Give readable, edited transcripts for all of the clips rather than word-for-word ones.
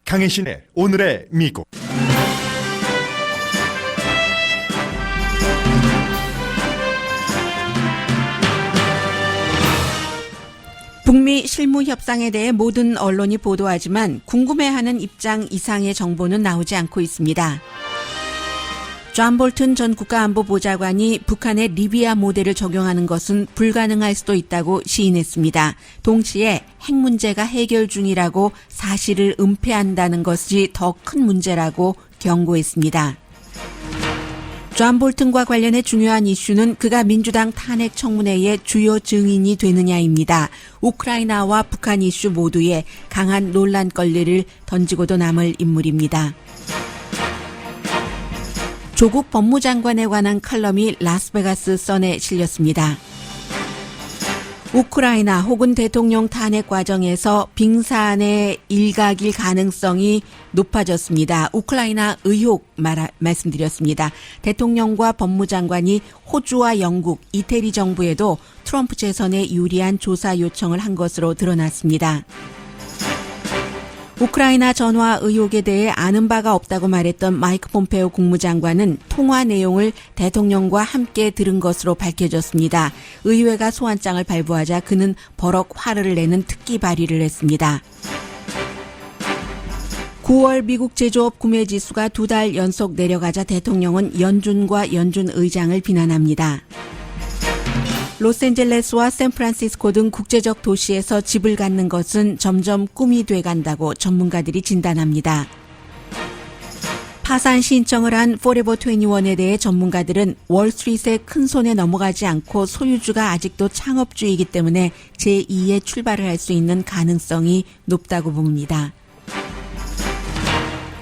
강혜신의 오늘의 미국. 북미 실무 협상에 대해 모든 언론이 보도하지만 궁금해하는 입장 이상의 정보는 나오지 않고 있습니다. 존 볼튼 전 국가안보보좌관이 북한의 리비아 모델을 적용하는 것은 불가능할 수도 있다고 시인했습니다. 동시에 핵 문제가 해결 중이라고 사실을 은폐한다는 것이 더 큰 문제라고 경고했습니다. 존 볼튼과 관련해 중요한 이슈는 그가 민주당 탄핵 청문회의 주요 증인이 되느냐입니다. 우크라이나와 북한 이슈 모두에 강한 논란거리를 던지고도 남을 인물입니다. 조국 법무장관에 관한 칼럼이 라스베가스 선에 실렸습니다. 우크라이나 혹은 대통령 탄핵 과정에서 빙산의 일각일 가능성이 높아졌습니다. 우크라이나 의혹 말씀드렸습니다. 대통령과 법무장관이 호주와 영국, 이태리 정부에도 트럼프 재선에 유리한 조사 요청을 한 것으로 드러났습니다. 우크라이나 전화 의혹에 대해 아는 바가 없다고 말했던 마이크 폼페오 국무장관은 통화 내용을 대통령과 함께 들은 것으로 밝혀졌습니다. 의회가 소환장을 발부하자 그는 버럭 화를 내는 특기 발의를 했습니다. 9월 미국 제조업 구매 지수가 2달 연속 내려가자 대통령은 연준과 연준 의장을 비난합니다. 로스앤젤레스와 샌프란시스코 등 국제적 도시에서 집을 갖는 것은 점점 꿈이 돼간다고 전문가들이 진단합니다. 파산 신청을 한 포레버 21에 대해 전문가들은 월스트리트의 큰 손에 넘어가지 않고 소유주가 아직도 창업주이기 때문에 제2의 출발을 할 수 있는 가능성이 높다고 봅니다.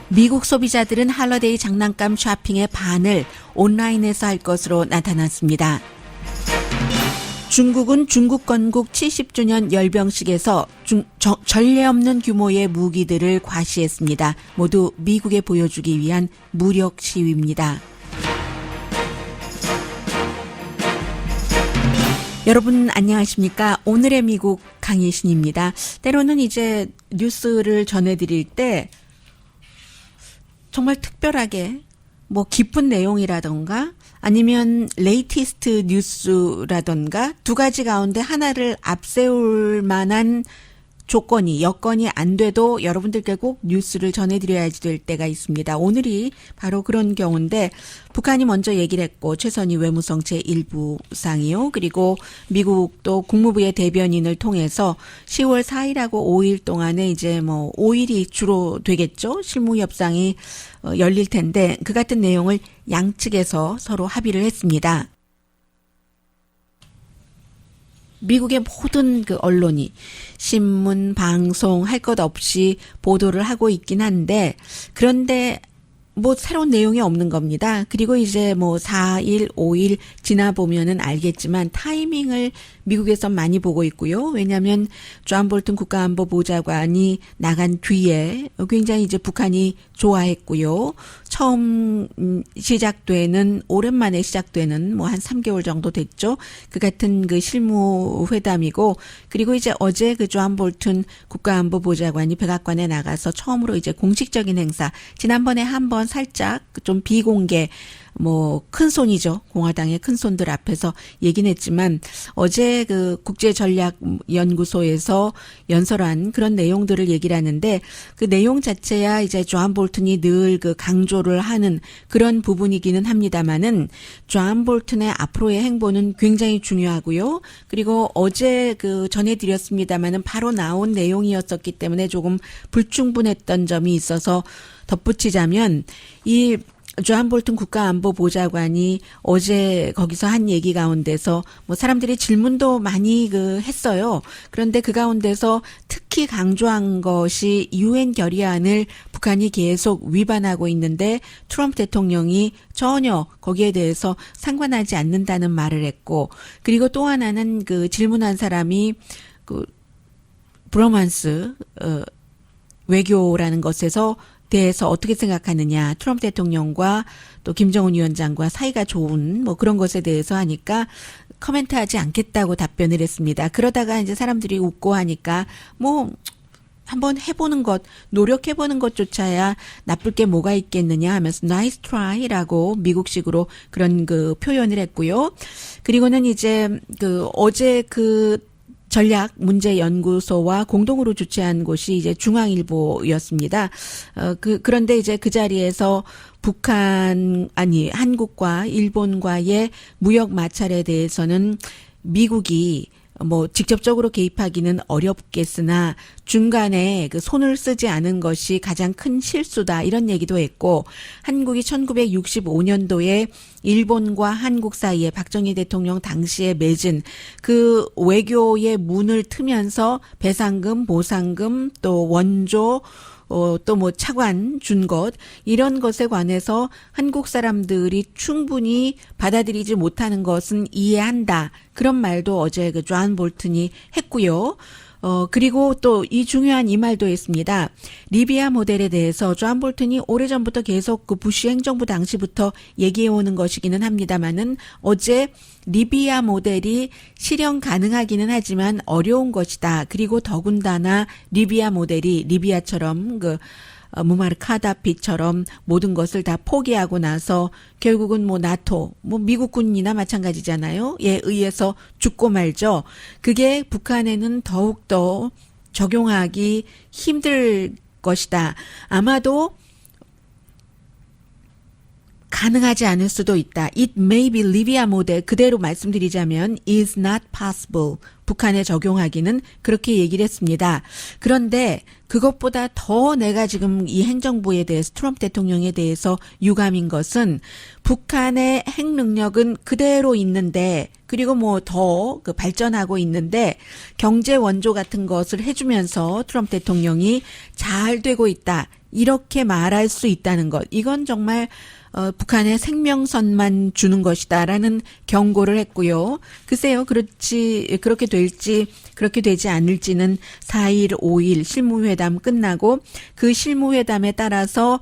미국 소비자들은 할러데이 장난감 쇼핑의 반을 온라인에서 할 것으로 나타났습니다. 중국은 중국 건국 70주년 열병식에서 전례 없는 규모의 무기들을 과시했습니다. 모두 미국에 보여주기 위한 무력 시위입니다. 여러분 안녕하십니까? 오늘의 미국 강혜신입니다. 때로는 이제 뉴스를 전해드릴 때 정말 특별하게 깊은 내용이라던가 아니면 레이티스트 뉴스라던가 두 가지 가운데 하나를 앞세울 만한 여건이 안 돼도 여러분들께 꼭 뉴스를 전해드려야지 될 때가 있습니다. 오늘이 바로 그런 경우인데 북한이 먼저 얘기를 했고 최선희 외무성 제1부상이요. 그리고 미국도 국무부의 대변인을 통해서 10월 4일하고 5일 동안에 이제 5일이 주로 되겠죠. 실무협상이 열릴 텐데 그 같은 내용을 양측에서 서로 합의를 했습니다. 미국의 모든 언론이 신문, 방송 할 것 없이 보도를 하고 있긴 한데 그런데 새로운 내용이 없는 겁니다. 그리고 이제 4일, 5일 지나보면은 알겠지만 타이밍을 미국에서 많이 보고 있고요. 왜냐하면 존 볼튼 국가안보보좌관이 나간 뒤에 굉장히 이제 북한이 좋아했고요. 처음 오랜만에 시작되는 한 3개월 정도 됐죠. 그 같은 실무 회담이고 그리고 이제 어제 존 볼튼 국가안보보좌관이 백악관에 나가서 처음으로 이제 공식적인 행사 지난번에 한번 살짝 좀 비공개 큰 손이죠. 공화당의 큰 손들 앞에서 얘기는 했지만 어제 국제전략연구소에서 연설한 그런 내용들을 얘기를 하는데 그 내용 자체야 이제 존 볼튼이 늘 강조를 하는 그런 부분이기는 합니다만은 존 볼튼의 앞으로의 행보는 굉장히 중요하고요. 그리고 어제 전해드렸습니다만은 바로 나온 내용이었었기 때문에 조금 불충분했던 점이 있어서 덧붙이자면 존 볼튼 국가안보보좌관이 어제 거기서 한 얘기 가운데서 사람들이 질문도 많이 했어요. 그런데 그 가운데서 특히 강조한 것이 유엔 결의안을 북한이 계속 위반하고 있는데 트럼프 대통령이 전혀 거기에 대해서 상관하지 않는다는 말을 했고 그리고 또 하나는 질문한 사람이 브로만스 외교라는 것에서 대해서 어떻게 생각하느냐. 트럼프 대통령과 또 김정은 위원장과 사이가 좋은 그런 것에 대해서 하니까 코멘트하지 않겠다고 답변을 했습니다. 그러다가 이제 사람들이 웃고 하니까 한번 해보는 것, 노력해보는 것조차야 나쁠 게 뭐가 있겠느냐 하면서 nice try라고 미국식으로 그런 그 표현을 했고요. 그리고는 이제 그 어제 그 전략 문제 연구소와 공동으로 주최한 곳이 이제 중앙일보였습니다. 그런데 이제 그 자리에서 한국과 일본과의 무역 마찰에 대해서는 미국이 뭐 직접적으로 개입하기는 어렵겠으나 중간에 그 손을 쓰지 않은 것이 가장 큰 실수다 이런 얘기도 했고, 한국이 1965년도에 일본과 한국 사이에 박정희 대통령 당시에 맺은 그 외교의 문을 트면서 배상금, 보상금, 또 원조 또 뭐 차관 준 것, 이런 것에 관해서 한국 사람들이 충분히 받아들이지 못하는 것은 이해한다. 그런 말도 어제 그 존 볼튼이 했고요. 그리고 또 이 중요한 이 말도 했습니다. 리비아 모델에 대해서 존 볼튼이 오래전부터 계속 그 부시 행정부 당시부터 얘기해 오는 것이기는 합니다만은 어제 리비아 모델이 실현 가능하기는 하지만 어려운 것이다. 그리고 더군다나 리비아 모델이 리비아처럼 그 무마르 카다피처럼 모든 것을 다 포기하고 나서 결국은 뭐 나토, 뭐 미국군이나 마찬가지잖아요. 에 의해서 죽고 말죠. 그게 북한에는 더욱더 적용하기 힘들 것이다. 아마도 가능하지 않을 수도 있다. It may be 리비아 모델 그대로 말씀드리자면 is not possible. 북한에 적용하기는 그렇게 얘기를 했습니다. 그런데 그것보다 더 내가 지금 이 행정부에 대해서 트럼프 대통령에 대해서 유감인 것은 북한의 핵 능력은 그대로 있는데 그리고 뭐 더 그 발전하고 있는데 경제 원조 같은 것을 해주면서 트럼프 대통령이 잘 되고 있다. 이렇게 말할 수 있다는 것. 이건 정말 북한의 생명선만 주는 것이다라는 경고를 했고요. 글쎄요, 그렇게 될지, 그렇게 되지 않을지는 4일, 5일 실무회담 끝나고 그 실무회담에 따라서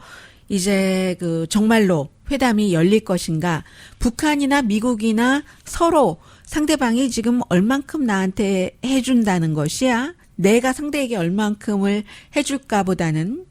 이제 그 정말로 회담이 열릴 것인가. 북한이나 미국이나 서로 상대방이 지금 얼만큼 나한테 해준다는 것이야. 내가 상대에게 얼만큼을 해줄까 보다는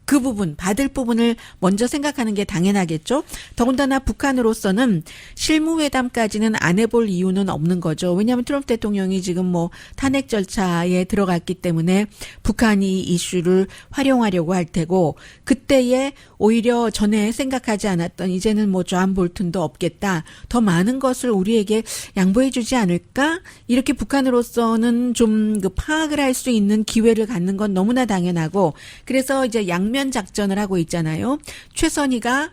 그 부분, 받을 부분을 먼저 생각하는 게 당연하겠죠. 더군다나 북한으로서는 실무회담까지는 안 해볼 이유는 없는 거죠. 왜냐하면 트럼프 대통령이 지금 뭐 탄핵 절차에 들어갔기 때문에 북한이 이슈를 활용하려고 할 테고, 그때에 오히려 전에 생각하지 않았던 이제는 뭐 존 볼튼도 없겠다. 더 많은 것을 우리에게 양보해 주지 않을까? 이렇게 북한으로서는 좀 그 파악을 할 수 있는 기회를 갖는 건 너무나 당연하고, 그래서 이제 양면 작전을 하고 있잖아요. 최선희가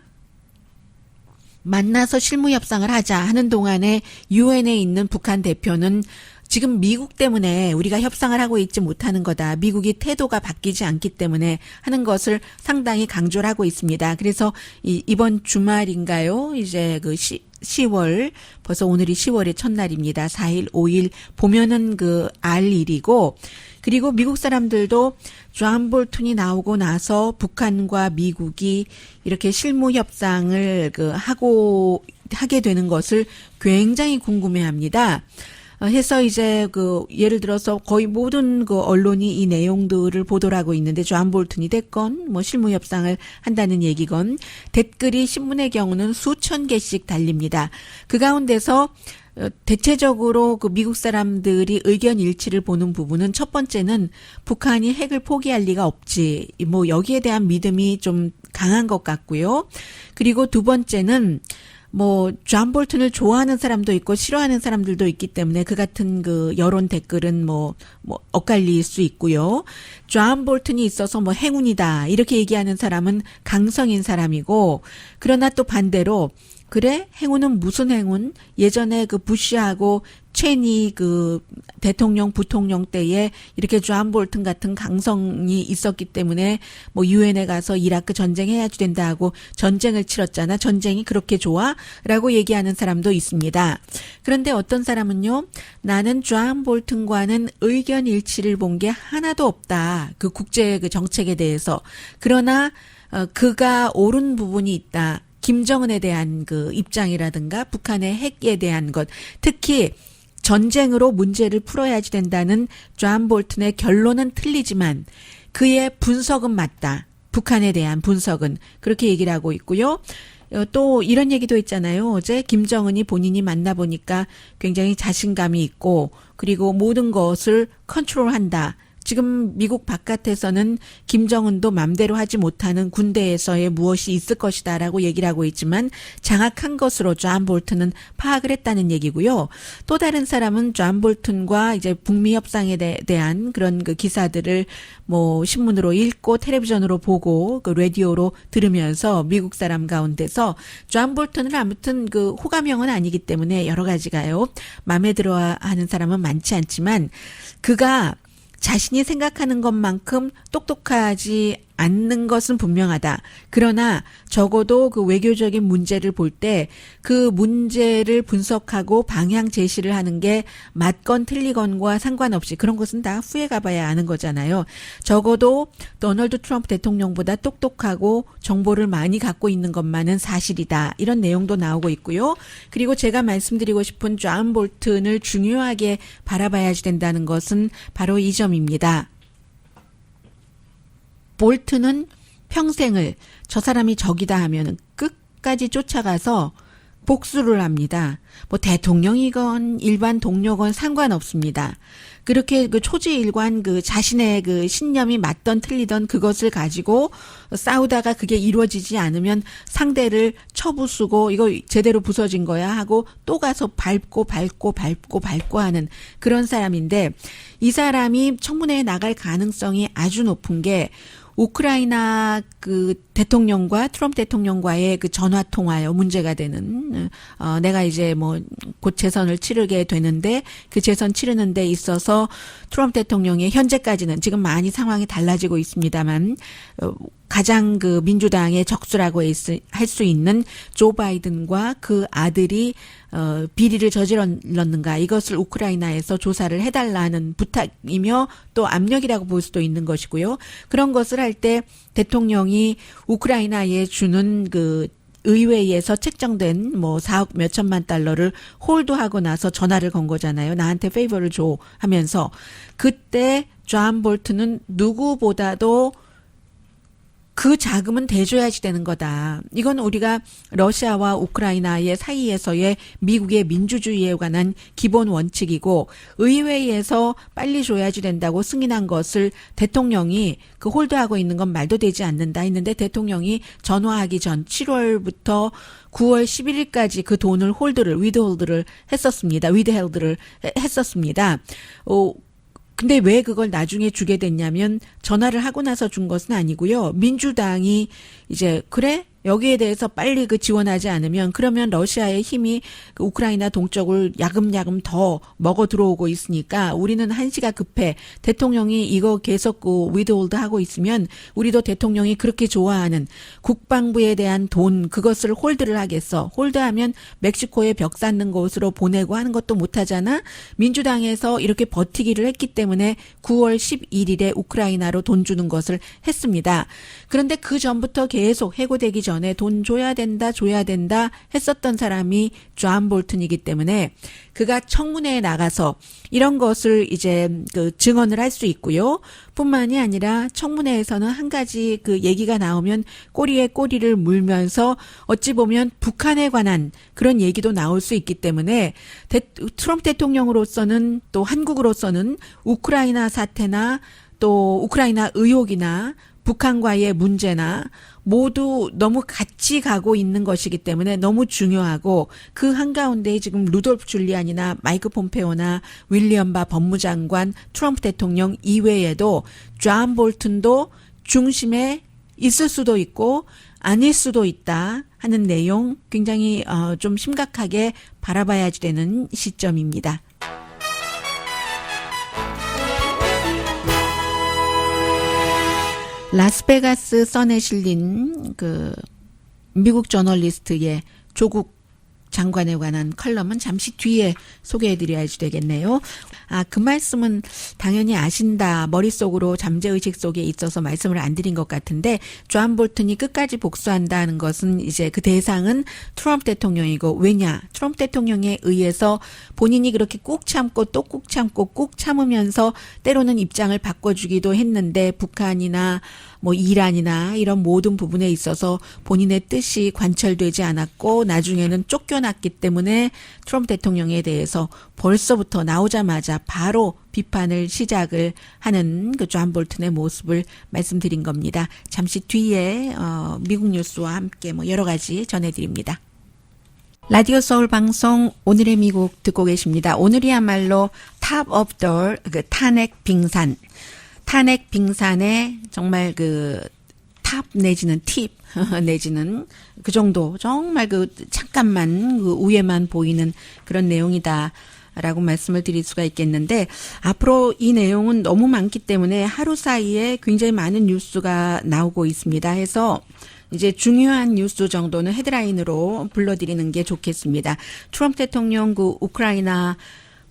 만나서 실무 협상을 하자 하는 동안에 유엔에 있는 북한 대표는 지금 미국 때문에 우리가 협상을 하고 있지 못하는 거다. 미국이 태도가 바뀌지 않기 때문에 하는 것을 상당히 강조를 하고 있습니다. 그래서 이번 주말인가요? 이제 그 10월, 벌써 오늘이 10월의 첫날입니다. 4일, 5일 보면은 그 알 일이고, 그리고 미국 사람들도 존 볼튼이 나오고 나서 북한과 미국이 이렇게 실무 협상을 하게 되는 것을 굉장히 궁금해합니다. 해서 이제 예를 들어서 거의 모든 언론이 이 내용들을 보도를 하고 있는데, 존 볼튼이 됐건 뭐 실무 협상을 한다는 얘기건, 댓글이 신문의 경우는 수천 개씩 달립니다. 그 가운데서 대체적으로 미국 사람들이 의견 일치를 보는 부분은, 첫 번째는 북한이 핵을 포기할 리가 없지. 뭐 여기에 대한 믿음이 좀 강한 것 같고요. 그리고 두 번째는 존 볼튼을 좋아하는 사람도 있고 싫어하는 사람들도 있기 때문에 그 같은 여론 댓글은 엇갈릴 수 있고요. 존 볼튼이 있어서 행운이다 이렇게 얘기하는 사람은 강성인 사람이고, 그러나 또 반대로 그래? 행운은 무슨 행운? 예전에 부시하고 체니 대통령, 부통령 때에 이렇게 존 볼튼 같은 강성이 있었기 때문에 유엔에 가서 이라크 전쟁해야지 된다 하고 전쟁을 치렀잖아. 전쟁이 그렇게 좋아? 라고 얘기하는 사람도 있습니다. 그런데 어떤 사람은요, 나는 존 볼튼과는 의견 일치를 본 게 하나도 없다. 국제 정책에 대해서. 그러나 그가 옳은 부분이 있다. 김정은에 대한 입장이라든가 북한의 핵에 대한 것, 특히 전쟁으로 문제를 풀어야지 된다는 존 볼튼의 결론은 틀리지만 그의 분석은 맞다. 북한에 대한 분석은 그렇게 얘기를 하고 있고요. 또 이런 얘기도 있잖아요. 어제 김정은이 본인이 만나보니까 굉장히 자신감이 있고 그리고 모든 것을 컨트롤한다. 지금 미국 바깥에서는 김정은도 맘대로 하지 못하는 군대에서의 무엇이 있을 것이다라고 얘기를 하고 있지만 장악한 것으로 존 볼튼은 파악을 했다는 얘기고요. 또 다른 사람은 존 볼튼과 이제 북미 협상에 대한 그런 그 기사들을 뭐 신문으로 읽고 텔레비전으로 보고 그 라디오로 들으면서 미국 사람 가운데서 존 볼튼을 아무튼 그 호감형은 아니기 때문에 여러 가지가요. 마음에 들어하는 사람은 많지 않지만 그가 자신이 생각하는 것만큼 똑똑하지 않는 것은 분명하다. 그러나 적어도 그 외교적인 문제를 볼 때 그 문제를 분석하고 방향 제시를 하는 게 맞건 틀리건과 상관없이 그런 것은 다 후에 가봐야 아는 거잖아요. 적어도 도널드 트럼프 대통령보다 똑똑하고 정보를 많이 갖고 있는 것만은 사실이다. 이런 내용도 나오고 있고요. 그리고 제가 말씀드리고 싶은 존 볼튼을 중요하게 바라봐야지 된다는 것은 바로 이 점입니다. 볼튼은 평생을 저 사람이 적이다 하면은 끝까지 쫓아가서 복수를 합니다. 뭐 대통령이건 일반 동료건 상관없습니다. 그렇게 그 초지일관 그 자신의 그 신념이 맞던 틀리던 그것을 가지고 싸우다가 그게 이루어지지 않으면 상대를 쳐부수고 이거 제대로 부서진 거야 하고 또 가서 밟고 하는 그런 사람인데 이 사람이 청문회에 나갈 가능성이 아주 높은 게 우크라이나 그 대통령과 트럼프 대통령과의 그 전화 통화요 문제가 되는 내가 이제 뭐 곧 재선을 치르게 되는데 그 재선 치르는 데 있어서 트럼프 대통령이 현재까지는 지금 많이 상황이 달라지고 있습니다만 가장 그 민주당의 적수라고 할 수 있는 조 바이든과 그 아들이 비리를 저질렀는가 이것을 우크라이나에서 조사를 해달라는 부탁이며 또 압력이라고 볼 수도 있는 것이고요. 그런 것을 할 때 대통령이 우크라이나에 주는 그 의회에서 책정된 뭐 4억 몇 천만 달러를 홀드하고 나서 전화를 건 거잖아요. 나한테 페이버를 줘 하면서 그때 존 볼튼은 누구보다도 그 자금은 대줘야지 되는 거다. 이건 우리가 러시아와 우크라이나의 사이에서의 미국의 민주주의에 관한 기본 원칙이고 의회에서 빨리 줘야지 된다고 승인한 것을 대통령이 그 홀드하고 있는 건 말도 되지 않는다 했는데 대통령이 전화하기 전 7월부터 9월 11일까지 그 돈을 위드홀드를 했었습니다. 근데 왜 그걸 나중에 주게 됐냐면 전화를 하고 나서 준 것은 아니고요. 민주당이 이제 그래? 여기에 대해서 빨리 그 지원하지 않으면 그러면 러시아의 힘이 그 우크라이나 동쪽을 야금야금 더 먹어 들어오고 있으니까 우리는 한시가 급해. 대통령이 이거 계속 그 위드홀드 하고 있으면 우리도 대통령이 그렇게 좋아하는 국방부에 대한 돈 그것을 홀드를 하겠어. 홀드하면 멕시코에 벽 쌓는 곳으로 보내고 하는 것도 못하잖아. 민주당에서 이렇게 버티기를 했기 때문에 9월 11일에 우크라이나로 돈 주는 것을 했습니다. 그런데 그 전부터 계속 해고되기 전에 돈 줘야 된다 했었던 사람이 존 볼튼이기 때문에 그가 청문회에 나가서 이런 것을 이제 그 증언을 할 수 있고요. 뿐만이 아니라 청문회에서는 한 가지 그 얘기가 나오면 꼬리에 꼬리를 물면서 어찌 보면 북한에 관한 그런 얘기도 나올 수 있기 때문에 트럼프 대통령으로서는 또 한국으로서는 우크라이나 사태나 또 우크라이나 의혹이나 북한과의 문제나 모두 너무 같이 가고 있는 것이기 때문에 너무 중요하고 그 한가운데 지금 루돌프 줄리안이나 마이크 폼페오나 윌리엄 바 법무장관 트럼프 대통령 이외에도 존 볼튼도 중심에 있을 수도 있고 아닐 수도 있다 하는 내용 굉장히 좀 심각하게 바라봐야지 되는 시점입니다. 라스베가스 선에 실린 그 미국 저널리스트의 조국 장관에 관한 컬럼은 잠시 뒤에 소개해드려야지 되겠네요. 그 말씀은 당연히 아신다. 머릿속으로 잠재의식 속에 있어서 말씀을 안 드린 것 같은데 존 볼튼이 끝까지 복수한다는 것은 이제 그 대상은 트럼프 대통령이고 왜냐? 트럼프 대통령에 의해서 본인이 그렇게 꾹 참고 또 꾹 참고 꾹 참으면서 때로는 입장을 바꿔주기도 했는데 북한이나 뭐 이란이나 이런 모든 부분에 있어서 본인의 뜻이 관철되지 않았고 나중에는 쫓겨났기 때문에 트럼프 대통령에 대해서 벌써부터 나오자마자 바로 비판을 시작을 하는 그 존 볼튼의 모습을 말씀드린 겁니다. 잠시 뒤에 미국 뉴스와 함께 뭐 여러 가지 전해드립니다. 라디오 서울 방송 오늘의 미국 듣고 계십니다. 오늘이야말로 탑 오브 더 탄핵 빙산. 탄핵 빙산의 정말 그 탑 내지는 팁 내지는 그 정도 정말 그 잠깐만 그 위에만 보이는 그런 내용이다. 라고 말씀을 드릴 수가 있겠는데 앞으로 이 내용은 너무 많기 때문에 하루 사이에 굉장히 많은 뉴스가 나오고 있습니다. 해서 이제 중요한 뉴스 정도는 헤드라인으로 불러드리는 게 좋겠습니다. 트럼프 대통령 그 우크라이나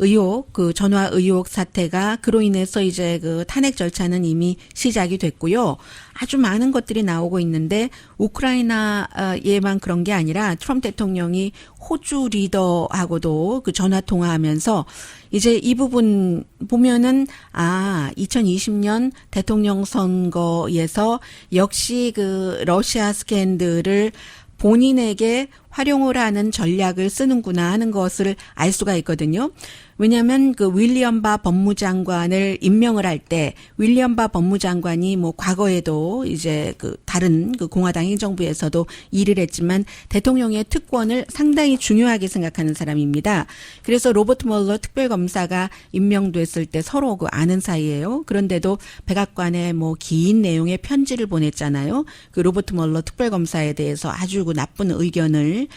의혹, 그 전화 의혹 사태가 그로 인해서 이제 그 탄핵 절차는 이미 시작이 됐고요. 아주 많은 것들이 나오고 있는데 우크라이나에만 그런 게 아니라 트럼프 대통령이 호주 리더하고도 그 전화 통화하면서 이제 이 부분 보면은 2020년 대통령 선거에서 역시 그 러시아 스캔들을 본인에게 활용을 하는 전략을 쓰는구나 하는 것을 알 수가 있거든요. 왜냐하면 그 윌리엄 바 법무장관을 임명을 할 때 윌리엄 바 법무장관이 뭐 과거에도 이제 그 다른 그 공화당 행정부에서도 일을 했지만 대통령의 특권을 상당히 중요하게 생각하는 사람입니다. 그래서 로버트 멀러 특별검사가 임명됐을 때 서로 그 아는 사이예요. 그런데도 백악관에 뭐 긴 내용의 편지를 보냈잖아요. 그 로버트 멀러 특별검사에 대해서 아주 그 나쁜 의견을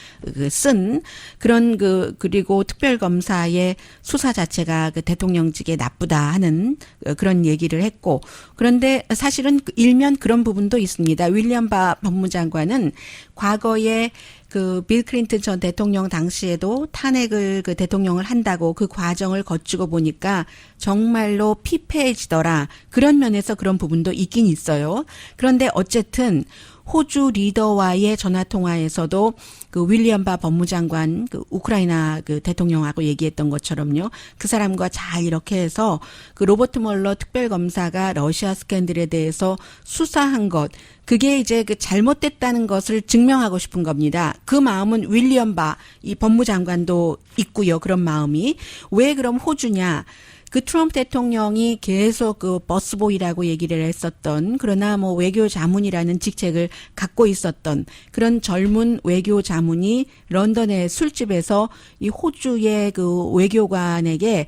쓴 그런 그리고 특별검사의 수사 자체가 그 대통령직에 나쁘다 하는 그런 얘기를 했고 그런데 사실은 일면 그런 부분도 있습니다. 윌리엄 바 법무장관은 과거에 그 빌 클린턴 전 대통령 당시에도 탄핵을 그 대통령을 한다고 그 과정을 거치고 보니까 정말로 피폐해지더라. 그런 면에서 그런 부분도 있긴 있어요. 그런데 어쨌든 호주 리더와의 전화 통화에서도 그 윌리엄 바 법무장관 그 우크라이나 그 대통령하고 얘기했던 것처럼요. 그 사람과 잘 이렇게 해서 그 로버트 멀러 특별검사가 러시아 스캔들에 대해서 수사한 것 그게 이제 그 잘못됐다는 것을 증명하고 싶은 겁니다. 그 마음은 윌리엄 바 이 법무장관도 있고요. 그런 마음이 왜 그럼 호주냐? 그 트럼프 대통령이 계속 그 버스보이라고 얘기를 했었던 그러나 뭐 외교 자문이라는 직책을 갖고 있었던 그런 젊은 외교 자문이 런던의 술집에서 이 호주의 그 외교관에게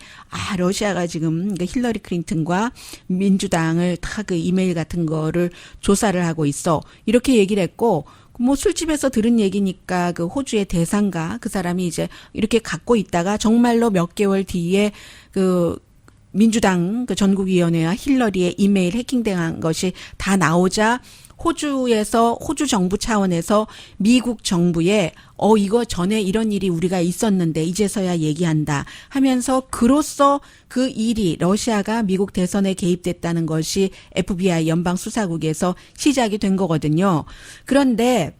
러시아가 지금 그 힐러리 클린턴과 민주당을 다 그 이메일 같은 거를 조사를 하고 있어. 이렇게 얘기를 했고 뭐 술집에서 들은 얘기니까 그 호주의 대상가 그 사람이 이제 이렇게 갖고 있다가 정말로 몇 개월 뒤에 그 민주당 그 전국위원회와 힐러리의 이메일 해킹당한 것이 다 나오자 호주에서 호주 정부 차원에서 미국 정부에 이거 전에 이런 일이 우리가 있었는데 이제서야 얘기한다 하면서 그로써 그 일이 러시아가 미국 대선에 개입됐다는 것이 FBI 연방수사국에서 시작이 된 거거든요. 그런데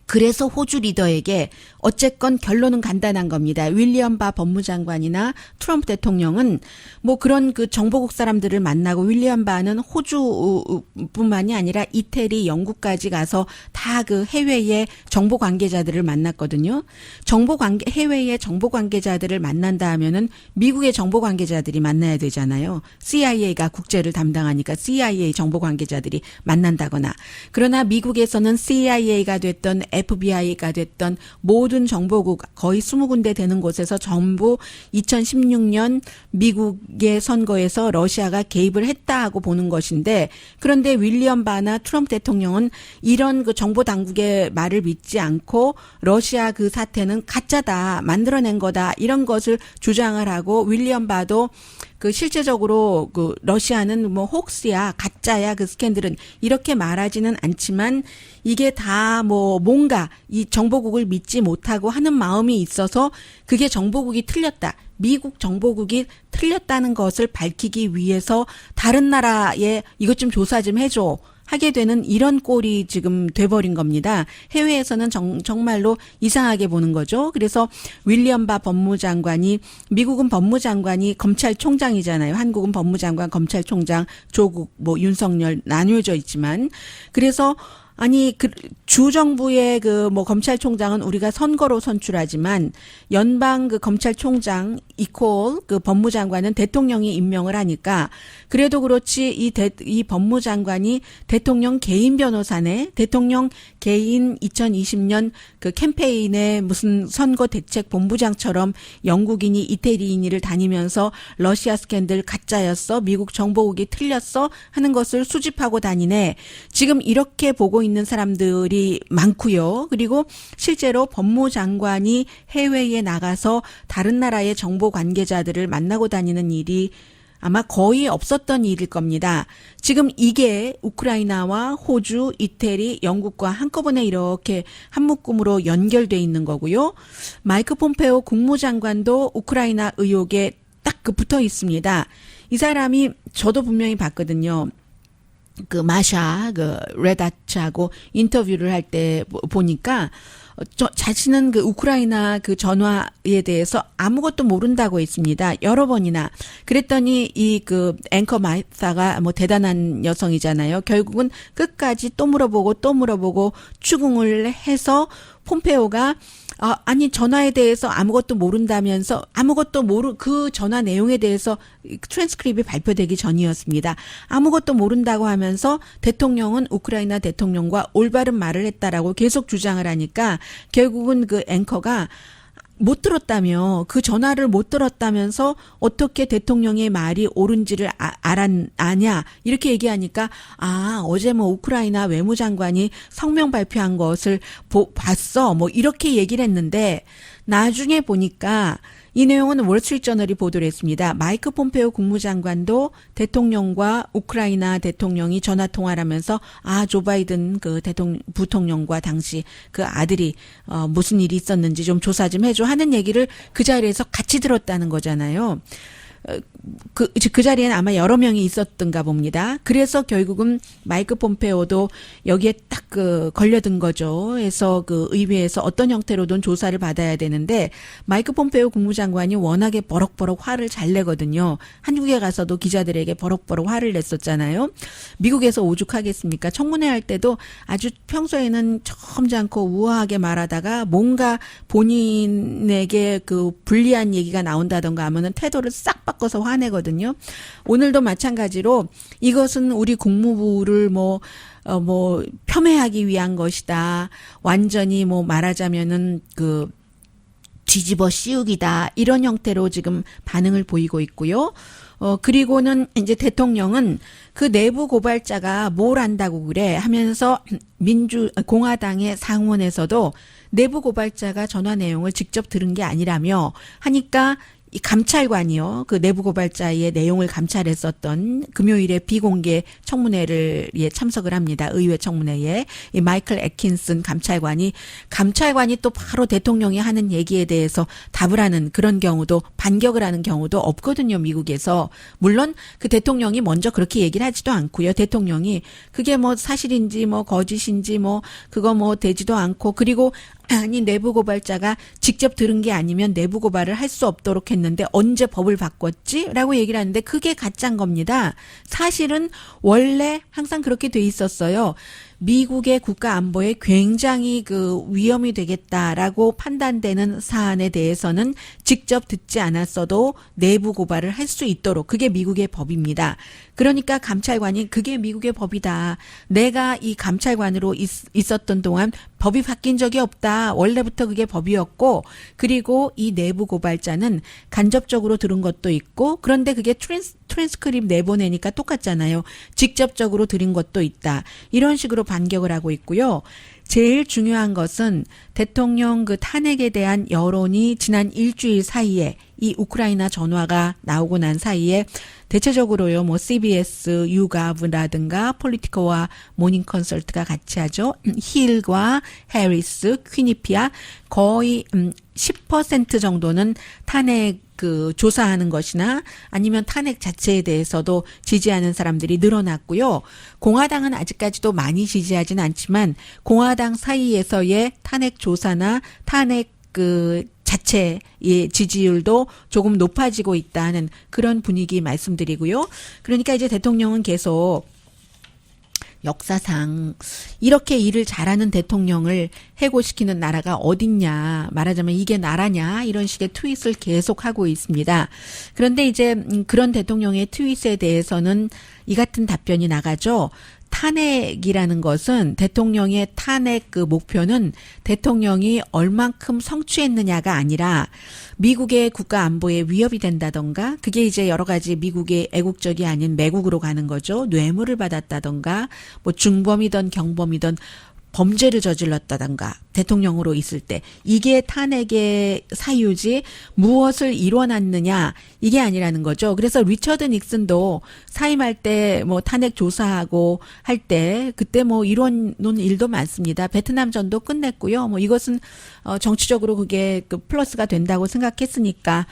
그래서 호주 리더에게 어쨌건 결론은 간단한 겁니다. 윌리엄 바 법무장관이나 트럼프 대통령은 뭐 그런 그 정보국 사람들을 만나고 윌리엄 바는 호주뿐만이 아니라 이태리, 영국까지 가서 다 그 해외의 정보 관계자들을 만났거든요. 해외의 정보 관계자들을 만난다 하면은 미국의 정보 관계자들이 만나야 되잖아요. CIA가 국제를 담당하니까 CIA 정보 관계자들이 만난다거나. 그러나 미국에서는 CIA가 됐던 FBI가 됐던 모든 정보국 거의 20군데 되는 곳에서 전부 2016년 미국의 선거에서 러시아가 개입을 했다 하고 보는 것인데 그런데 윌리엄 바나 트럼프 대통령은 이런 그 정보 당국의 말을 믿지 않고 러시아 그 사태는 가짜다 만들어낸 거다 이런 것을 주장을 하고 윌리엄 바도 그 실제적으로 그 러시아는 뭐 혹스야 가짜야 그 스캔들은 이렇게 말하지는 않지만 이게 다 뭐 뭔가 이 정보국을 믿지 못하고 하는 마음이 있어서 그게 정보국이 틀렸다. 미국 정보국이 틀렸다는 것을 밝히기 위해서 다른 나라에 이것 좀 조사 좀 해줘. 하게 되는 이런 꼴이 지금 돼버린 겁니다. 해외에서는 정말로 이상하게 보는 거죠. 그래서 윌리엄 바 법무장관이 미국은 법무장관이 검찰총장이잖아요. 한국은 법무장관, 검찰총장, 조국, 뭐 윤석열 나뉘어져 있지만 그래서 아니 그 주정부의 그 뭐 검찰총장은 우리가 선거로 선출하지만 연방 그 검찰총장 이퀄 그 법무장관은 대통령이 임명을 하니까 그래도 그렇지 이 법무장관이 대통령 개인 변호사네. 대통령 개인 2020년 그 캠페인에 무슨 선거 대책 본부장처럼 영국인이 이태리인이를 다니면서 러시아 스캔들 가짜였어. 미국 정보국이 틀렸어 하는 것을 수집하고 다니네. 지금 이렇게 보고 있는 사람들이 많고요. 그리고 실제로 법무장관이 해외에 나가서 다른 나라의 정보 관계자들을 만나고 다니는 일이 아마 거의 없었던 일일 겁니다. 지금 이게 우크라이나와 호주, 이태리, 영국과 한꺼번에 이렇게 한 묶음으로 연결돼 있는 거고요. 마이크 폼페오 국무장관도 우크라이나 의혹에 딱 그 붙어 있습니다. 이 사람이 저도 분명히 봤거든요. 그 마샤 그 레다츠하고 인터뷰를 할 때 보니까 자신은 그 우크라이나 그 전화에 대해서 아무것도 모른다고 했습니다. 여러 번이나. 그랬더니 이 그 앵커 마사가 뭐 대단한 여성이잖아요. 결국은 끝까지 또 물어보고 추궁을 해서 폼페오가 아니 전화에 대해서 아무것도 모른다면서 그 전화 내용에 대해서 트랜스크립이 발표되기 전이었습니다. 아무것도 모른다고 하면서 대통령은 우크라이나 대통령과 올바른 말을 했다라고 계속 주장을 하니까 결국은 그 앵커가 못 들었다며 그 전화를 못 들었다면서 어떻게 대통령의 말이 옳은지를 아냐 이렇게 얘기하니까 어제 뭐 우크라이나 외무장관이 성명 발표한 것을 봤어 뭐 이렇게 얘기를 했는데 나중에 보니까 이 내용은 월스트리트저널이 보도를 했습니다. 마이크 폼페오 국무장관도 대통령과 우크라이나 대통령이 전화 통화를 하면서 조 바이든 그 부통령과 당시 그 아들이 무슨 일이 있었는지 좀 조사 좀 해줘 하는 얘기를 그 자리에서 같이 들었다는 거잖아요. 그 자리에는 아마 여러 명이 있었던가 봅니다. 그래서 결국은 마이크 폼페오도 여기에 딱 걸려든 거죠. 그래서 그 의회에서 어떤 형태로든 조사를 받아야 되는데 마이크 폼페오 국무장관이 워낙에 버럭버럭 화를 잘 내거든요. 한국에 가서도 기자들에게 버럭버럭 화를 냈었잖아요. 미국에서 오죽하겠습니까? 청문회 할 때도 아주 평소에는 점잖고 우아하게 말하다가 뭔가 본인에게 그 불리한 얘기가 나온다던가 하면은 태도를 싹 바꿔서 화내거든요. 오늘도 마찬가지로 이것은 우리 국무부를 폄훼하기 위한 것이다. 완전히 말하자면은 뒤집어 씌우기다. 이런 형태로 지금 반응을 보이고 있고요. 그리고는 이제 대통령은 그 내부 고발자가 뭘 안다고 그래 하면서 공화당의 상원에서도 내부 고발자가 전화 내용을 직접 들은 게 아니라며 하니까 이 감찰관이요. 그 내부 고발자의 내용을 감찰했었던 금요일에 비공개 청문회를 참석을 합니다. 의회 청문회에 이 마이클 애킨슨 감찰관이 또 바로 대통령이 하는 얘기에 대해서 답을 하는 그런 경우도 반격을 하는 경우도 없거든요. 미국에서. 물론 그 대통령이 먼저 그렇게 얘기를 하지도 않고요. 대통령이 그게 사실인지 거짓인지 그거 되지도 않고 그리고 아니 내부 고발자가 직접 들은 게 아니면 내부 고발을 할 수 없도록 했는데 언제 법을 바꿨지? 라고 얘기를 하는데 그게 가짜인 겁니다. 사실은 원래 항상 그렇게 돼 있었어요. 미국의 국가 안보에 굉장히 위험이 되겠다라고 판단되는 사안에 대해서는 직접 듣지 않았어도 내부 고발을 할 수 있도록 그게 미국의 법입니다. 그러니까 감찰관이 그게 미국의 법이다. 내가 이 감찰관으로 있었던 동안 법이 바뀐 적이 없다. 원래부터 그게 법이었고 그리고 이 내부 고발자는 간접적으로 들은 것도 있고 그런데 그게 트랜스크립 내보내니까 똑같잖아요. 직접적으로 들은 것도 있다. 이런 식으로 반격을 하고 있고요. 제일 중요한 것은 대통령 그 탄핵에 대한 여론이 지난 일주일 사이에 이 우크라이나 전화가 나오고 난 사이에 대체적으로요, 뭐 CBS, 유가브라든가 폴리티코와 모닝 컨설트가 같이 하죠. 힐과 해리스, 퀴니피아 거의 10% 정도는 탄핵 그 조사하는 것이나 아니면 탄핵 자체에 대해서도 지지하는 사람들이 늘어났고요. 공화당은 아직까지도 많이 지지하진 않지만 공화당 사이에서의 탄핵 조사나 탄핵 그 자체의 지지율도 조금 높아지고 있다는 그런 분위기 말씀드리고요. 그러니까 이제 대통령은 계속 역사상 이렇게 일을 잘하는 대통령을 해고시키는 나라가 어딨냐, 말하자면 이게 나라냐, 이런 식의 트윗을 계속 하고 있습니다. 그런데 이제 그런 대통령의 트윗에 대해서는 이 같은 답변이 나가죠. 탄핵이라는 것은 대통령의 탄핵 그 목표는 대통령이 얼만큼 성취했느냐가 아니라 미국의 국가 안보에 위협이 된다던가, 그게 이제 여러 가지 미국의 애국적이 아닌 매국으로 가는 거죠. 뇌물을 받았다던가, 뭐 중범이든 경범이든 범죄를 저질렀다던가 대통령으로 있을 때 이게 탄핵의 사유지 무엇을 이뤄놨느냐 이게 아니라는 거죠. 그래서 리처드 닉슨도 사임할 때 뭐 탄핵 조사하고 할 때 그때 뭐 이뤄놓은 일도 많습니다. 베트남전도 끝냈고요. 뭐 이것은 정치적으로 그게 그 플러스가 된다고 생각했으니까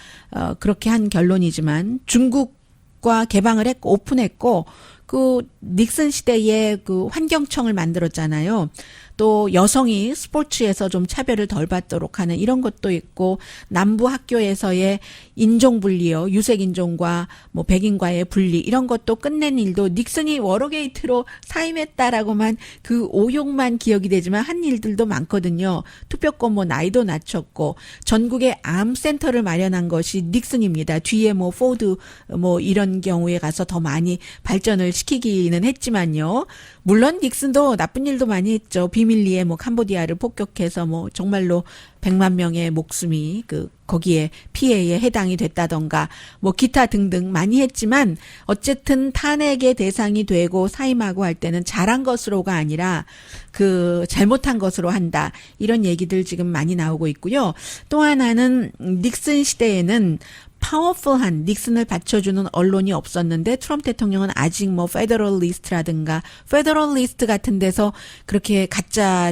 그렇게 한 결론이지만 중국과 개방을 했고 오픈했고 그 닉슨 시대에 그 환경청을 만들었잖아요. 또 여성이 스포츠에서 좀 차별을 덜 받도록 하는 이런 것도 있고 남부 학교에서의 인종 분리요. 유색 인종과 뭐 백인과의 분리 이런 것도 끝낸 일도 닉슨이 워러게이트로 사임했다라고만 그 오용만 기억이 되지만 한 일들도 많거든요. 투표권 뭐 나이도 낮췄고 전국에 암센터를 마련한 것이 닉슨입니다. 뒤에 뭐 포드 뭐 이런 경우에 가서 더 많이 발전을 시키기는 했지만요. 물론 닉슨도 나쁜 일도 많이 했죠. 비밀리에 뭐 캄보디아를 폭격해서 뭐 정말로 100만 명의 목숨이 그 거기에 피해에 해당이 됐다던가 뭐 기타 등등 많이 했지만 어쨌든 탄핵의 대상이 되고 사임하고 할 때는 잘한 것으로가 아니라 그 잘못한 것으로 한다. 이런 얘기들 지금 많이 나오고 있고요. 또 하나는 닉슨 시대에는 파워풀한 닉슨을 받쳐주는 언론이 없었는데 트럼프 대통령은 아직 뭐 페더럴리스트라든가 페더럴리스트 같은 데서 그렇게 가짜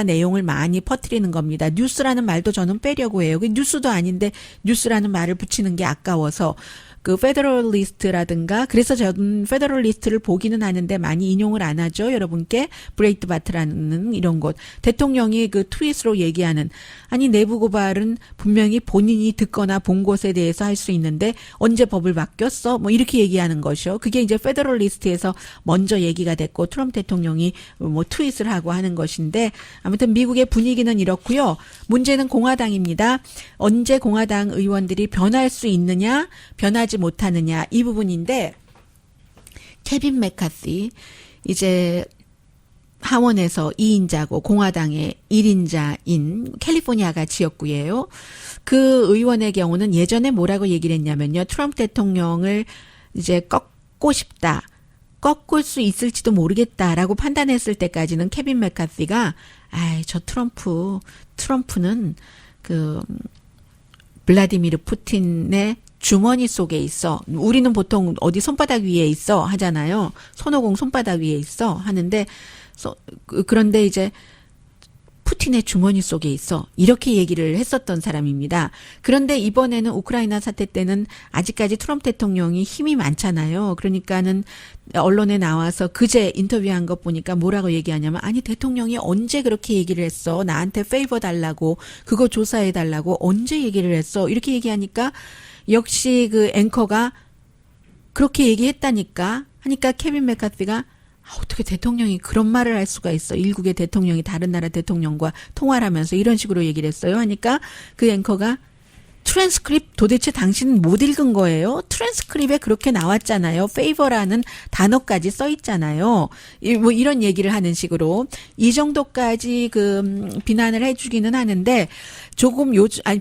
내용을 많이 퍼뜨리는 겁니다. 뉴스라는 말도 저는 빼려고 해요. 뉴스도 아닌데 뉴스라는 말을 붙이는 게 아까워서 그 페더럴리스트라든가 그래서 저는 페더럴리스트를 보기는 하는데 많이 인용을 안 하죠. 여러분께 브레이트바트라는 이런 곳 대통령이 그 트윗으로 얘기하는 아니 내부 고발은 분명히 본인이 듣거나 본 것에 대해서 할 수 있는데 언제 법을 바뀌었어? 뭐 이렇게 얘기하는 것이요. 그게 이제 페더럴리스트에서 먼저 얘기가 됐고 트럼프 대통령이 뭐 트윗을 하고 하는 것인데 아무튼 미국의 분위기는 이렇고요. 문제는 공화당입니다. 언제 공화당 의원들이 변할 수 있느냐, 변하지 못하느냐 이 부분인데 케빈 맥카시 이제 하원에서 2인자고 공화당의 1인자인 캘리포니아가 지역구예요. 그 의원의 경우는 예전에 뭐라고 얘기를 했냐면요. 트럼프 대통령을 이제 꺾고 싶다. 꺾을 수 있을지도 모르겠다라고 판단했을 때까지는 케빈 맥카시가 저 트럼프는 그 블라디미르 푸틴의 주머니 속에 있어. 우리는 보통 어디 손바닥 위에 있어 하잖아요. 손오공 손바닥 위에 있어 하는데 그런데 이제 푸틴의 주머니 속에 있어. 이렇게 얘기를 했었던 사람입니다. 그런데 이번에는 우크라이나 사태 때는 아직까지 트럼프 대통령이 힘이 많잖아요. 그러니까는 언론에 나와서 그제 인터뷰한 것 보니까 뭐라고 얘기하냐면 아니 대통령이 언제 그렇게 얘기를 했어. 나한테 페이버 달라고 그거 조사해 달라고 언제 얘기를 했어. 이렇게 얘기하니까 역시 그 앵커가 그렇게 얘기했다니까 하니까 케빈 맥카시가 어떻게 대통령이 그런 말을 할 수가 있어. 일국의 대통령이 다른 나라 대통령과 통화를 하면서 이런 식으로 얘기를 했어요. 하니까 그 앵커가 트랜스크립 도대체 당신은 못 읽은 거예요? 트랜스크립에 그렇게 나왔잖아요. favor라는 단어까지 써 있잖아요. 뭐 이런 얘기를 하는 식으로 이 정도까지 비난을 해주기는 하는데 조금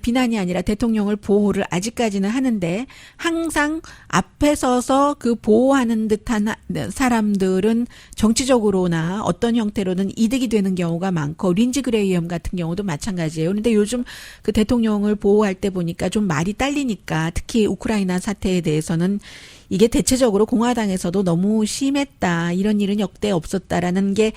비난이 아니라 대통령을 보호를 아직까지는 하는데 항상 앞에 서서 그 보호하는 듯한 사람들은 정치적으로나 어떤 형태로는 이득이 되는 경우가 많고 린지 그레이엄 같은 경우도 마찬가지예요. 그런데 요즘 그 대통령을 보호할 때 보니까 좀 말이 딸리니까 특히 우크라이나 사태에 대해서는 이게 대체적으로 공화당에서도 너무 심했다. 이런 일은 역대 없었다라는 게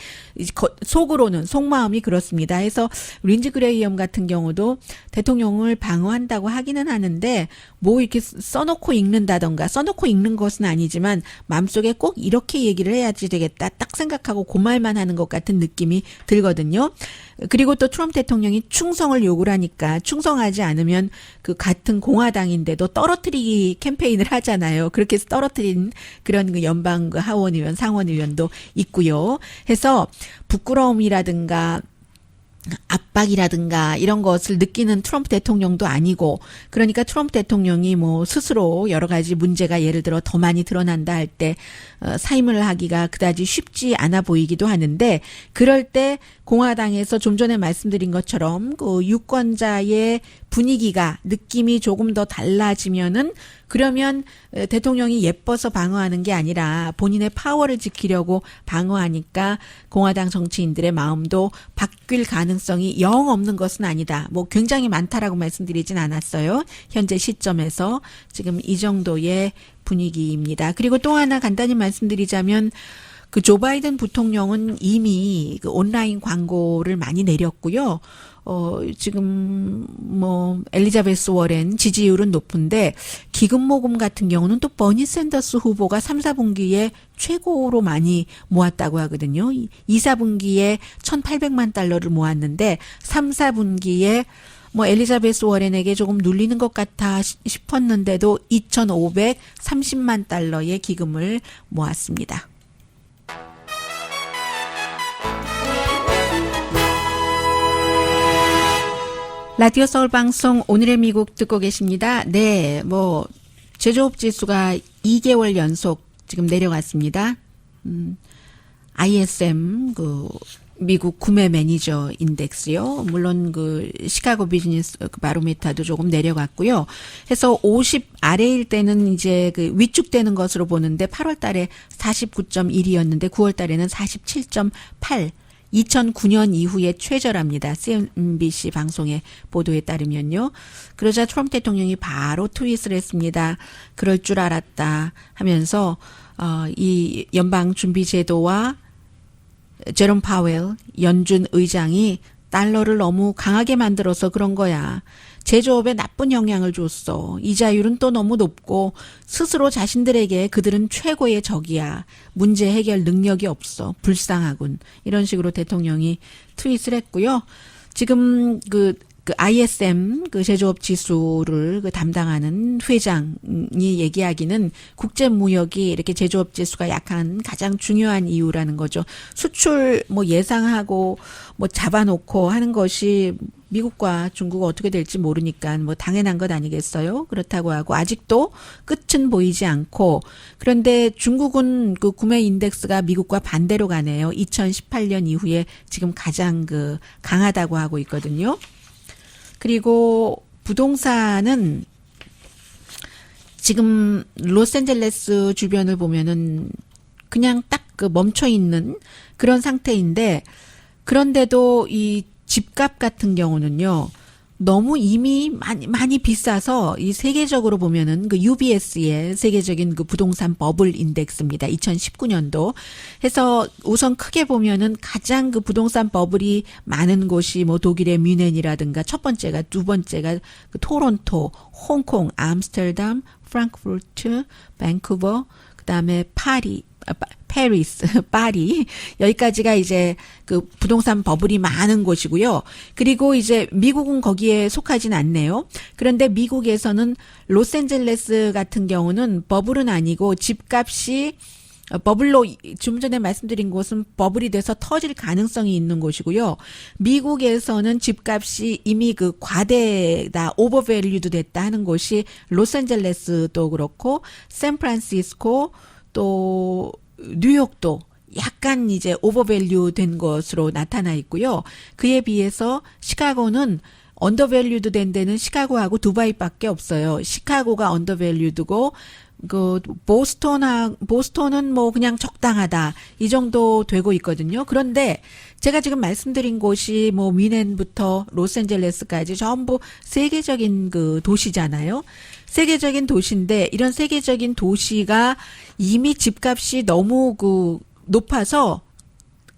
속으로는 속마음이 그렇습니다. 해서 린지 그레이엄 같은 경우도 대통령을 방어한다고 하기는 하는데 뭐 이렇게 써놓고 읽는다던가 써놓고 읽는 것은 아니지만 마음속에 꼭 이렇게 얘기를 해야지 되겠다. 딱 생각하고 그 말만 하는 것 같은 느낌이 들거든요. 그리고 또 트럼프 대통령이 충성을 요구를 하니까 충성하지 않으면 그 같은 공화당인데도 떨어뜨리기 캠페인을 하잖아요. 그렇게 해서 떨어뜨린 그런 그 연방 그 하원 의원, 상원 의원도 있고요. 해서 부끄러움이라든가 압박이라든가 이런 것을 느끼는 트럼프 대통령도 아니고 그러니까 트럼프 대통령이 뭐 스스로 여러 가지 문제가 예를 들어 더 많이 드러난다 할 때 사임을 하기가 그다지 쉽지 않아 보이기도 하는데 그럴 때 공화당에서 좀 전에 말씀드린 것처럼 그 유권자의 분위기가 느낌이 조금 더 달라지면은 그러면 대통령이 예뻐서 방어하는 게 아니라 본인의 파워를 지키려고 방어하니까 공화당 정치인들의 마음도 바뀔 가능성이 영 없는 것은 아니다. 뭐 굉장히 많다라고 말씀드리진 않았어요. 현재 시점에서 지금 이 정도의 분위기입니다. 그리고 또 하나 간단히 말씀드리자면 그 조 바이든 부통령은 이미 그 온라인 광고를 많이 내렸고요. 지금 뭐 엘리자베스 워렌 지지율은 높은데 기금 모금 같은 경우는 또 버니 샌더스 후보가 3, 4분기에 최고로 많이 모았다고 하거든요. 2, 4분기에 1,800만 달러를 모았는데 3, 4분기에 뭐 엘리자베스 워렌에게 조금 눌리는 것 같아 싶었는데도 2,530만 달러의 기금을 모았습니다. 라디오 서울 방송 오늘의 미국 듣고 계십니다. 네, 뭐 제조업 지수가 2개월 연속 지금 내려갔습니다. ISM 그 미국 구매 매니저 인덱스요. 물론 그 시카고 비즈니스 바로미터도 조금 내려갔고요. 해서 50 아래일 때는 이제 그 위축되는 것으로 보는데 8월 달에 49.1이었는데 9월 달에는 47.8. 2009년 이후에 최저랍니다. CNBC 방송의 보도에 따르면요. 그러자 트럼프 대통령이 바로 트윗을 했습니다. 그럴 줄 알았다 하면서 이 연방준비제도와 제롬 파웰 연준 의장이 달러를 너무 강하게 만들어서 그런 거야. 제조업에 나쁜 영향을 줬어. 이자율은 또 너무 높고 스스로 자신들에게 그들은 최고의 적이야. 문제 해결 능력이 없어. 불쌍하군. 이런 식으로 대통령이 트윗을 했고요. 지금 그 ISM 그 제조업 지수를 그 담당하는 회장이 얘기하기는 국제 무역이 이렇게 제조업 지수가 약한 가장 중요한 이유라는 거죠. 수출 뭐 예상하고 뭐 잡아놓고 하는 것이 미국과 중국은 어떻게 될지 모르니까 뭐 당연한 것 아니겠어요? 그렇다고 하고 아직도 끝은 보이지 않고 그런데 중국은 그 구매 인덱스가 미국과 반대로 가네요. 2018년 이후에 지금 가장 그 강하다고 하고 있거든요. 그리고 부동산은 지금 로스앤젤레스 주변을 보면은 그냥 딱 그 멈춰 있는 그런 상태인데 그런데도 이 집값 같은 경우는요. 너무 이미 많이 비싸서 이 세계적으로 보면은 그 UBS의 세계적인 그 부동산 버블 인덱스입니다. 2019년도. 해서 우선 크게 보면은 가장 그 부동산 버블이 많은 곳이 뭐 독일의 뮌헨이라든가 첫 번째가 두 번째가 그 토론토, 홍콩, 암스테르담, 프랑크푸르트, 밴쿠버, 그다음에 페리스, 파리 여기까지가 이제 그 부동산 버블이 많은 곳이고요. 그리고 이제 미국은 거기에 속하진 않네요. 그런데 미국에서는 로스앤젤레스 같은 경우는 버블은 아니고 집값이 버블로 좀 전에 말씀드린 곳은 버블이 돼서 터질 가능성이 있는 곳이고요. 미국에서는 집값이 이미 그 과대다, 오버밸류도 됐다 하는 곳이 로스앤젤레스도 그렇고 샌프란시스코 또 뉴욕도 약간 이제 오버밸류 된 것으로 나타나 있고요. 그에 비해서 시카고는 언더밸류드 된 데는 시카고하고 두바이밖에 없어요. 시카고가 언더밸류드고 보스턴은 뭐 그냥 적당하다 이 정도 되고 있거든요. 그런데 제가 지금 말씀드린 곳이 뭐 미넨부터 로스앤젤레스까지 전부 세계적인 그 도시잖아요. 세계적인 도시인데 이런 세계적인 도시가 이미 집값이 너무 높아서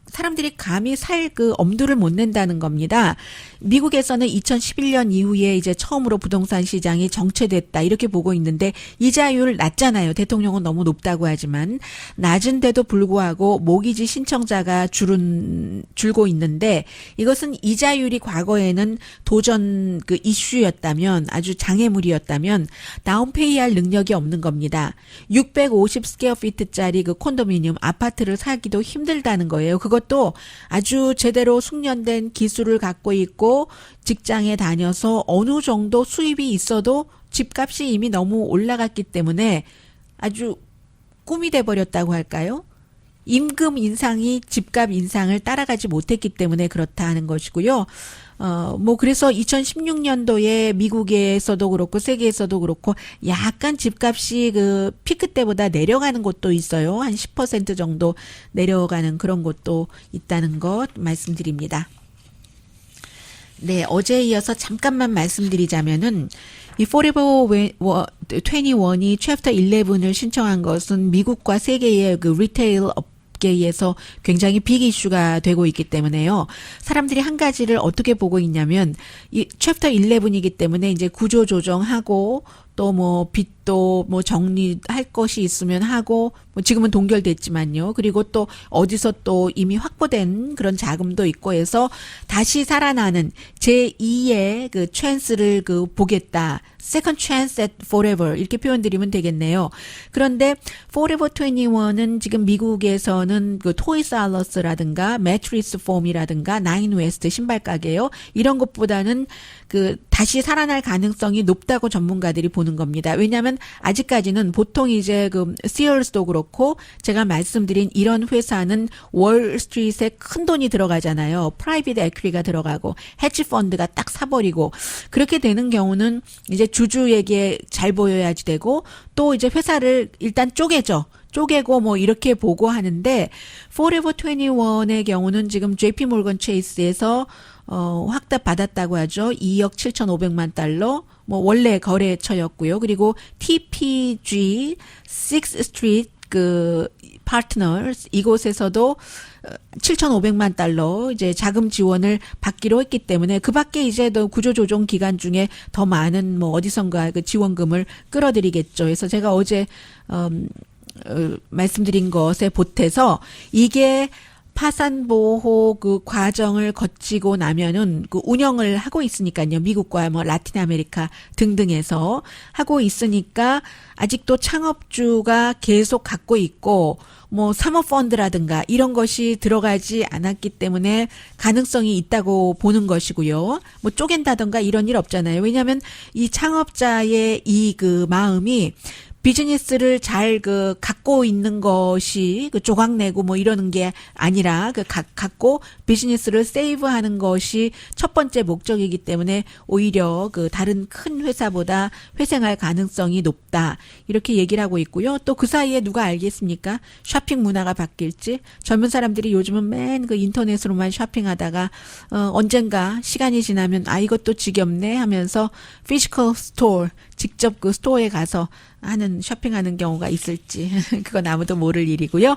사람들이 감히 살 그 엄두를 못 낸다는 겁니다. 미국에서는 2011년 이후에 이제 처음으로 부동산 시장이 정체됐다 이렇게 보고 있는데 이자율 낮잖아요. 대통령은 너무 높다고 하지만 낮은데도 불구하고 모기지 신청자가 줄고 있는데 이것은 이자율이 과거에는 도전 그 이슈였다면 아주 장애물이었다면 다운페이할 능력이 없는 겁니다. 650 스퀘어피트짜리 그 콘도미니엄 아파트를 사기도 힘들다는 거예요. 그것도 아주 제대로 숙련된 기술을 갖고 있고 직장에 다녀서 어느 정도 수입이 있어도 집값이 이미 너무 올라갔기 때문에 아주 꿈이 돼버렸다고 할까요? 임금 인상이 집값 인상을 따라가지 못했기 때문에 그렇다 하는 것이고요. 뭐 그래서 2016년도에 미국에서도 그렇고 세계에서도 그렇고 약간 집값이 그 피크 때보다 내려가는 곳도 있어요. 한 10% 정도 내려가는 그런 곳도 있다는 것 말씀드립니다. 네, 어제에 이어서 잠깐만 말씀드리자면은 이 Forever 21이 챕터 11을 신청한 것은 미국과 세계의 그 리테일 업계에서 굉장히 빅 이슈가 되고 있기 때문에요. 사람들이 한 가지를 어떻게 보고 있냐면 이 챕터 11이기 때문에 이제 구조 조정하고 또 뭐 빚도 뭐 정리할 것이 있으면 하고 뭐 지금은 동결됐지만요. 그리고 또 어디서 또 이미 확보된 그런 자금도 있고 해서 다시 살아나는 제2의 그 찬스를 그 보겠다. Second chance at forever 이렇게 표현드리면 되겠네요. 그런데 Forever 21은 지금 미국에서는 그 토이스 알러스라든가 매트리스 폼이라든가 나인 웨스트 신발 가게요. 이런 것보다는 그 다시 살아날 가능성이 높다고 전문가들이 보는 겁니다. 왜냐하면 아직까지는 보통 이제 그 Sears도 그렇고 제가 말씀드린 이런 회사는 월스트리트에 큰 돈이 들어가잖아요. 프라이빗 에퀴티가 들어가고 헤지 펀드가 딱 사버리고 그렇게 되는 경우는 이제 주주에게 잘 보여야지 되고 또 이제 회사를 일단 쪼개고 뭐 이렇게 보고 하는데 Forever 21의 경우는 지금 JP 모건 체이스에서 확답 받았다고 하죠. 2억 7,500만 달러. 뭐 원래 거래처였고요. 그리고 TPG 6th Street 그 파트너스 이곳에서도 7,500만 달러 이제 자금 지원을 받기로 했기 때문에 그밖에 이제 더 구조조정 기간 중에 더 많은 뭐 어디선가 그 지원금을 끌어들이겠죠. 그래서 제가 어제 말씀드린 것에 보태서 이게 파산 보호 그 과정을 거치고 나면은 그 운영을 하고 있으니까요. 미국과 뭐 라틴 아메리카 등등에서 하고 있으니까 아직도 창업주가 계속 갖고 있고 뭐 사모펀드라든가 이런 것이 들어가지 않았기 때문에 가능성이 있다고 보는 것이고요. 뭐 쪼갠다든가 이런 일 없잖아요. 왜냐하면 이 창업자의 이 그 마음이 비즈니스를 잘 그 갖고 있는 것이 그 조각내고 뭐 이러는 게 아니라 그 갖고 비즈니스를 세이브하는 것이 첫 번째 목적이기 때문에 오히려 그 다른 큰 회사보다 회생할 가능성이 높다. 이렇게 얘기를 하고 있고요. 또 그 사이에 누가 알겠습니까? 쇼핑 문화가 바뀔지. 젊은 사람들이 요즘은 맨 그 인터넷으로만 쇼핑하다가 언젠가 시간이 지나면 아 이것도 지겹네 하면서 피지컬 스토어 직접 그 스토어에 가서 하는 쇼핑하는 경우가 있을지 그건 아무도 모를 일이고요.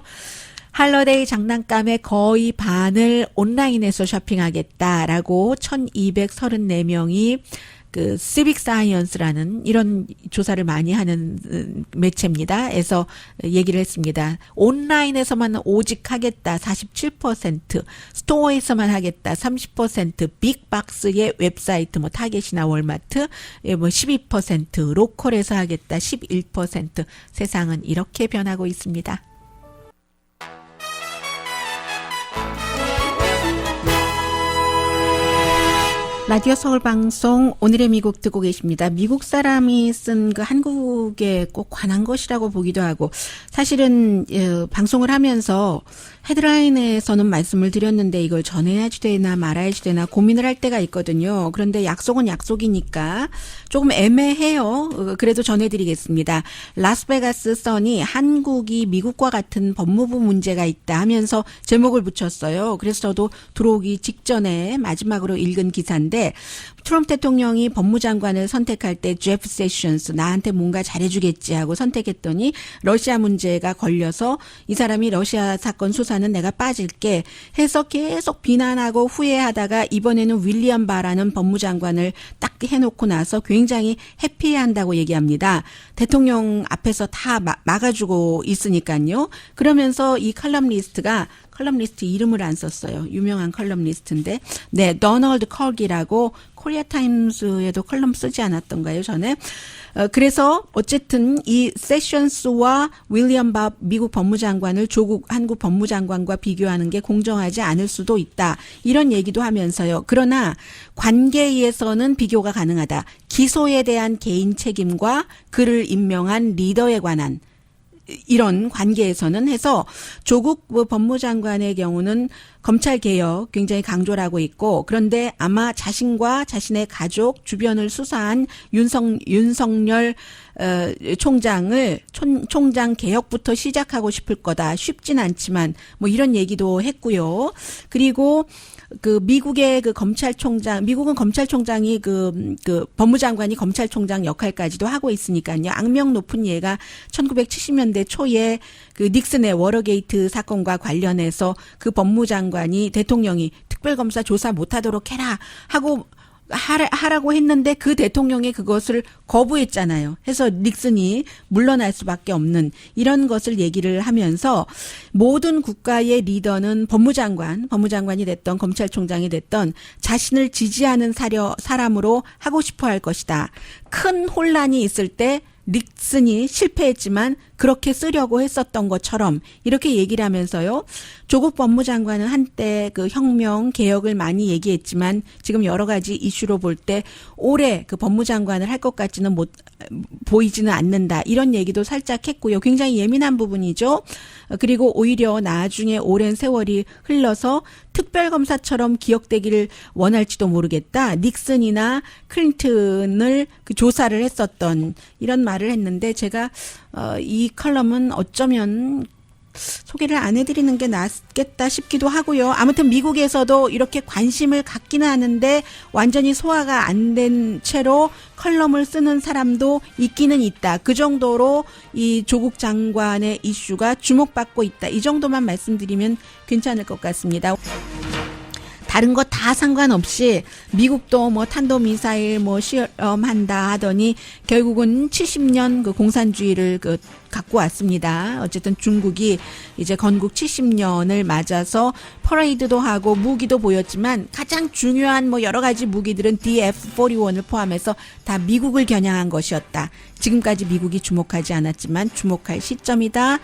할러데이 장난감의 거의 반을 온라인에서 쇼핑하겠다라고 1234명이 그 시빅 사이언스라는 이런 조사를 많이 하는 매체입니다. 에서 얘기를 했습니다. 온라인에서만 오직 하겠다 47%, 스토어에서만 하겠다 30%, 빅박스의 웹사이트 뭐 타겟이나 월마트 뭐 12%, 로컬에서 하겠다 11%. 세상은 이렇게 변하고 있습니다. 라디오 서울 방송 오늘의 미국 듣고 계십니다. 미국 사람이 쓴 그 한국에 꼭 관한 것이라고 보기도 하고 사실은 방송을 하면서 헤드라인에서는 말씀을 드렸는데 이걸 전해야지 되나 말아야지 되나 고민을 할 때가 있거든요. 그런데 약속은 약속이니까 조금 애매해요. 그래도 전해드리겠습니다. 라스베가스 선이 한국이 미국과 같은 법무부 문제가 있다 하면서 제목을 붙였어요. 그래서 저도 들어오기 직전에 마지막으로 읽은 기사인데 트럼프 대통령이 법무장관을 선택할 때 제프 세션스 나한테 뭔가 잘해주겠지 하고 선택했더니 러시아 문제가 걸려서 이 사람이 러시아 사건 수사는 내가 빠질게 해서 계속 비난하고 후회하다가 이번에는 윌리엄 바라는 법무장관을 딱 해놓고 나서 굉장히 해피해한다고 얘기합니다. 대통령 앞에서 다 막아주고 있으니까요. 그러면서 이 컬럼리스트 이름을 안 썼어요. 유명한 컬럼리스트인데, 네, 더널드 컬기라고 코리아 타임스에도 컬럼 쓰지 않았던가요, 전에? 그래서 어쨌든 이 세션스와 윌리엄 밥 미국 법무장관을 조국 한국 법무장관과 비교하는 게 공정하지 않을 수도 있다. 이런 얘기도 하면서요. 그러나 관계에서는 비교가 가능하다. 기소에 대한 개인 책임과 그를 임명한 리더에 관한 이런 관계에서는 해서 조국 법무장관의 경우는 검찰 개혁 굉장히 강조를 하고 있고 그런데 아마 자신과 자신의 가족 주변을 수사한 윤석열 총장 개혁부터 시작하고 싶을 거다. 쉽진 않지만 뭐 이런 얘기도 했고요. 그리고 그 미국의 그 미국은 검찰총장이 그 법무장관이 검찰총장 역할까지도 하고 있으니까요. 악명 높은 예가 1970년대 초에 그 닉슨의 워러게이트 사건과 관련해서 그 법무장관이 대통령이 특별검사 조사 못하도록 해라 하라고 했는데 그 대통령이 그것을 거부했잖아요. 해서 닉슨이 물러날 수밖에 없는 이런 것을 얘기를 하면서 모든 국가의 리더는 법무장관이 됐던 검찰총장이 됐던 자신을 지지하는 사람으로 하고 싶어 할 것이다. 큰 혼란이 있을 때 닉슨이 실패했지만 그렇게 쓰려고 했었던 것처럼 이렇게 얘기를 하면서요. 조국 법무장관은 한때 그 혁명 개혁을 많이 얘기했지만 지금 여러 가지 이슈로 볼 때 올해 그 법무장관을 할 것 같지는 보이지는 않는다. 이런 얘기도 살짝 했고요. 굉장히 예민한 부분이죠. 그리고 오히려 나중에 오랜 세월이 흘러서 특별검사처럼 기억되기를 원할지도 모르겠다. 닉슨이나 클린턴을 그 조사를 했었던 이런 말을 했는데 제가 이 컬럼은 어쩌면 소개를 안 해드리는 게 낫겠다 싶기도 하고요. 아무튼 미국에서도 이렇게 관심을 갖기는 하는데 완전히 소화가 안 된 채로 컬럼을 쓰는 사람도 있기는 있다. 그 정도로 이 조국 장관의 이슈가 주목받고 있다. 이 정도만 말씀드리면 괜찮을 것 같습니다. 다른 거 다 상관없이 미국도 뭐 탄도미사일 뭐 시험한다 하더니 결국은 70년 그 공산주의를 갖고 왔습니다. 어쨌든 중국이 이제 건국 70년을 맞아서 퍼레이드도 하고 무기도 보였지만 가장 중요한 뭐 여러 가지 무기들은 DF-41을 포함해서 다 미국을 겨냥한 것이었다. 지금까지 미국이 주목하지 않았지만 주목할 시점이다.